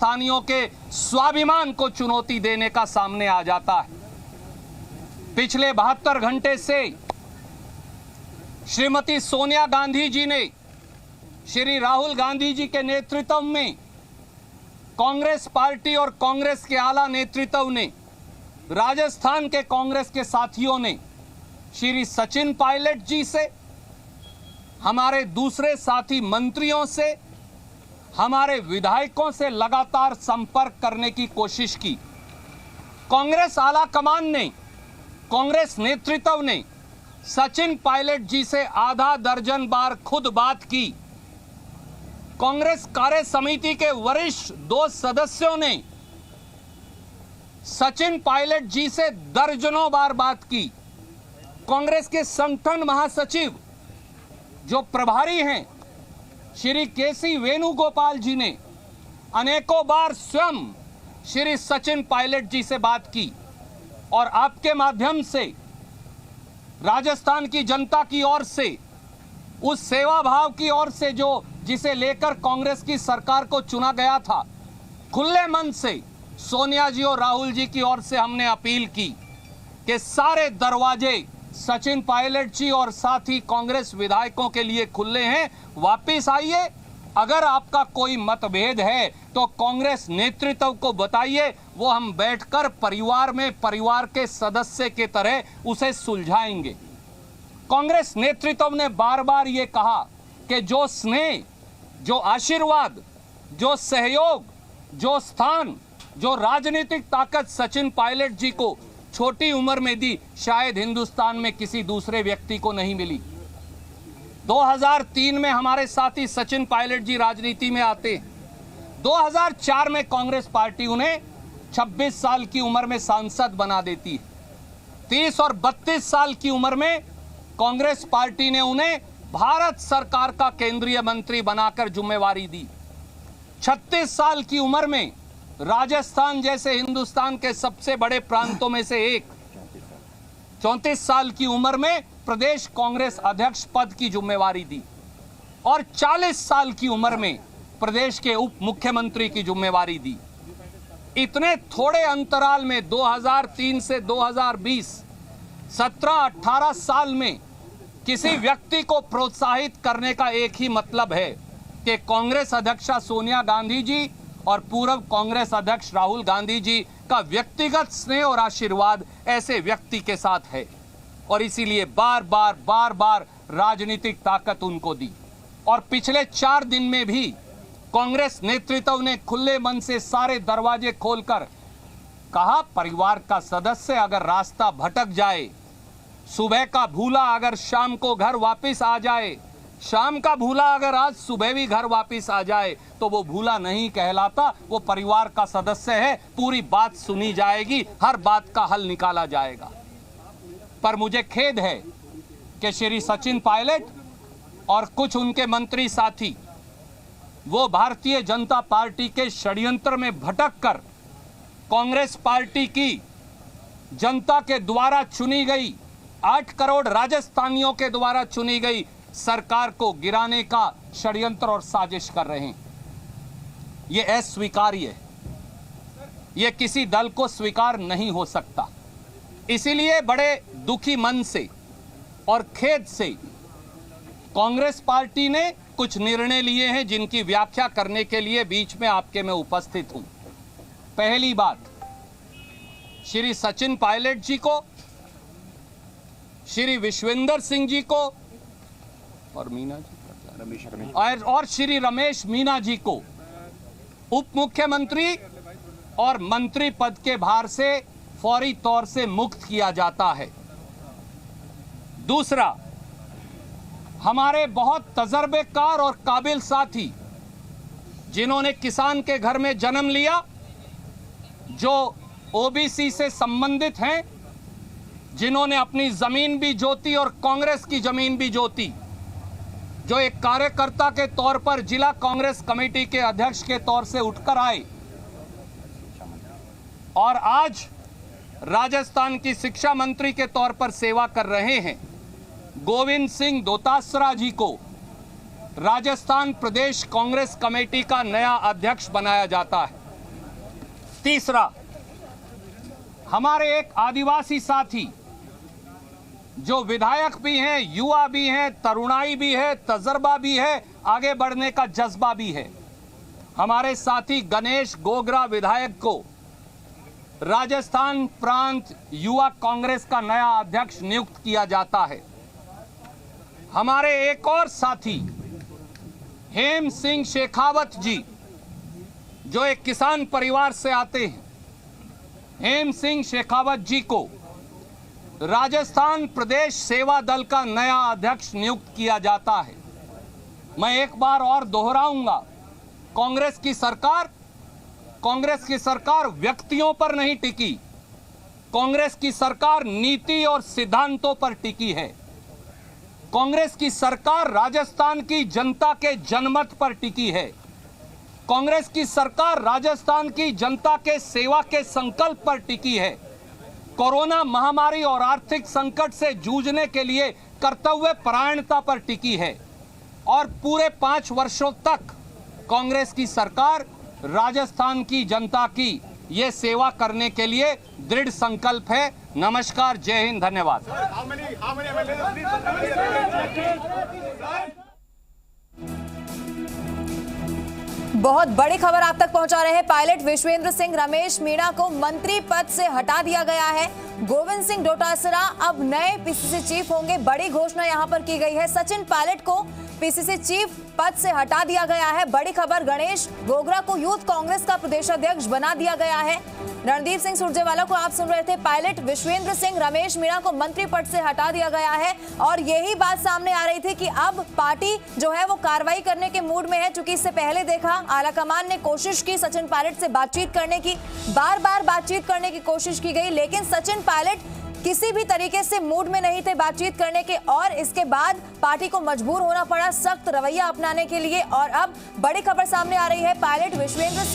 राजस्थानियों के स्वाभिमान को चुनौती देने का सामने आ जाता है। पिछले 72 घंटे से श्रीमती सोनिया गांधी जी ने श्री राहुल गांधी जी के नेतृत्व में कांग्रेस पार्टी और कांग्रेस के आला नेतृत्व ने, राजस्थान के कांग्रेस के साथियों ने श्री सचिन पायलट जी से, हमारे दूसरे साथी मंत्रियों से, हमारे विधायकों से लगातार संपर्क करने की कोशिश की। कांग्रेस आला कमान ने, कांग्रेस नेतृत्व ने सचिन पायलट जी से आधा दर्जन बार खुद बात की। कांग्रेस कार्य समिति के वरिष्ठ 2 सदस्यों ने सचिन पायलट जी से दर्जनों बार बात की। कांग्रेस के संगठन महासचिव जो प्रभारी हैं श्री केसी वेणुगोपाल जी ने अनेकों बार स्वयं श्री सचिन पायलट जी से बात की और आपके माध्यम से राजस्थान की जनता की ओर से, उस सेवा भाव की ओर से जो जिसे लेकर कांग्रेस की सरकार को चुना गया था, खुले मन से सोनिया जी और राहुल जी की ओर से हमने अपील की कि सारे दरवाजे सचिन पायलट जी और साथ ही कांग्रेस विधायकों के लिए खुले हैं, वापिस आइए। अगर आपका कोई मतभेद है तो कांग्रेस नेतृत्व को बताइए, वो हम बैठकर परिवार में परिवार के सदस्य के तरह उसे सुलझाएंगे। कांग्रेस नेतृत्व ने बार बार ये कहा कि जो स्नेह, जो आशीर्वाद, जो सहयोग, जो स्थान, जो राजनीतिक ताकत सचिन पायलट जी को छोटी उम्र में दी, शायद हिंदुस्तान में किसी दूसरे व्यक्ति को नहीं मिली। 2003 में हमारे साथी सचिन पायलट जी राजनीति में आते हैं। 2004 में कांग्रेस पार्टी उन्हें 26 साल की उम्र में सांसद बना देती है। 30 और 32 साल की उम्र में कांग्रेस पार्टी ने उन्हें भारत सरकार का केंद्रीय मंत्री बनाकर जिम्मेवारी दी। 36 साल की उम्र में राजस्थान जैसे हिंदुस्तान के सबसे बड़े प्रांतों में से एक, 34 साल की उम्र में प्रदेश कांग्रेस अध्यक्ष पद की जिम्मेवारी दी और 40 साल की उम्र में प्रदेश के उप मुख्यमंत्री की जिम्मेवारी दी। इतने थोड़े अंतराल में 2003 से 2020 17-18 साल में किसी व्यक्ति को प्रोत्साहित करने का एक ही मतलब है कि कांग्रेस अध्यक्षा सोनिया गांधी जी और पूर्व कांग्रेस अध्यक्ष राहुल गांधी जी का व्यक्तिगत स्नेह और आशीर्वाद ऐसे व्यक्ति के साथ है और इसीलिए बार बार राजनीतिक ताकत उनको दी। और पिछले 4 दिन में भी कांग्रेस नेतृत्व ने खुले मन से सारे दरवाजे खोलकर कहा, परिवार का सदस्य अगर रास्ता भटक जाए, सुबह का भूला अगर शाम को घर वापस आ जाए, शाम का भूला अगर आज सुबह भी घर वापस आ जाए तो वो भूला नहीं कहलाता, वो परिवार का सदस्य है। पूरी बात सुनी जाएगी, हर बात का हल निकाला जाएगा। पर मुझे खेद है कि श्री सचिन पायलट और कुछ उनके मंत्री साथी वो भारतीय जनता पार्टी के षड्यंत्र में भटककर कांग्रेस पार्टी की जनता के द्वारा चुनी गई, 8 करोड़ राजस्थानियों के द्वारा चुनी गई सरकार को गिराने का षड्यंत्र और साजिश कर रहे हैं। ये अस्वीकार्य है, ये किसी दल को स्वीकार नहीं हो सकता। इसीलिए बड़े दुखी मन से और खेद से कांग्रेस पार्टी ने कुछ निर्णय लिए हैं जिनकी व्याख्या करने के लिए बीच में आपके मैं उपस्थित हूं। पहली बात, श्री सचिन पायलट जी को, श्री विश्वेंद्र सिंह जी को और मीना जी और श्री रमेश मीना जी को उप मुख्यमंत्री और मंत्री पद के भार से फौरी तौर से मुक्त किया जाता है। दूसरा, हमारे बहुत तजर्बेकार और काबिल साथी जिन्होंने किसान के घर में जन्म लिया, जो ओबीसी से संबंधित हैं, जिन्होंने अपनी जमीन भी जोती और कांग्रेस की जमीन भी जोती, जो एक कार्यकर्ता के तौर पर जिला कांग्रेस कमेटी के अध्यक्ष के तौर से उठकर आए और आज राजस्थान की शिक्षा मंत्री के तौर पर सेवा कर रहे हैं, गोविंद सिंह दोतासरा जी को राजस्थान प्रदेश कांग्रेस कमेटी का नया अध्यक्ष बनाया जाता है। तीसरा, हमारे एक आदिवासी साथी जो विधायक भी हैं, युवा भी हैं, तरुणाई भी है, तजर्बा भी है, आगे बढ़ने का जज्बा भी है, हमारे साथी गणेश गोगरा विधायक को राजस्थान प्रांत युवा कांग्रेस का नया अध्यक्ष नियुक्त किया जाता है। हमारे एक और साथी हेम सिंह शेखावत जी, जो एक किसान परिवार से आते हैं, हेम सिंह शेखावत जी को राजस्थान प्रदेश सेवा दल का नया अध्यक्ष नियुक्त किया जाता है। मैं एक बार और दोहराऊंगा, कांग्रेस की सरकार व्यक्तियों पर नहीं टिकी, कांग्रेस की सरकार नीति और सिद्धांतों पर टिकी है। कांग्रेस की सरकार राजस्थान की जनता के जनमत पर टिकी है। कांग्रेस की सरकार राजस्थान की जनता के सेवा के संकल्प पर टिकी है। कोरोना महामारी और आर्थिक संकट से जूझने के लिए कर्तव्य परायणता पर टिकी है और पूरे 5 वर्षों तक कांग्रेस की सरकार राजस्थान की जनता की ये सेवा करने के लिए दृढ़ संकल्प है। नमस्कार, जय हिंद, धन्यवाद। बहुत बड़ी खबर आप तक पहुंचा रहे हैं। पायलट विश्वेंद्र सिंह रमेश मीणा को मंत्री पद से हटा दिया गया है। गोविंद सिंह डोटासरा अब नए पीसीसी चीफ होंगे। बड़ी घोषणा यहां पर की गई है। सचिन पायलट को पीसीसी चीफ पद से हटा दिया गया है। बड़ी खबर, गणेश गोगरा को यूथ कांग्रेस का प्रदेशाध्यक्ष बना दिया गया है। रणदीप सिंह सुरजेवाला को आप सुन रहे थे। पायलट विश्वेंद्र सिंह रमेश मीणा को मंत्री पद से हटा दिया गया है और यही बात सामने आ रही थी कि अब पार्टी जो है वो कार्रवाई करने के मूड में है। चूंकि इससे पहले देखा, आलाकमान ने कोशिश की सचिन पायलट से बातचीत करने की, बार बार बातचीत करने की कोशिश की गई, लेकिन सचिन पायलट किसी भी तरीके से मूड में नहीं थे बातचीत करने के और इसके बाद पार्टी को मजबूर होना पड़ा सख्त रवैया अपनाने के लिए। और अब बड़ी खबर सामने आ रही है, पायलट विश्वेंद्र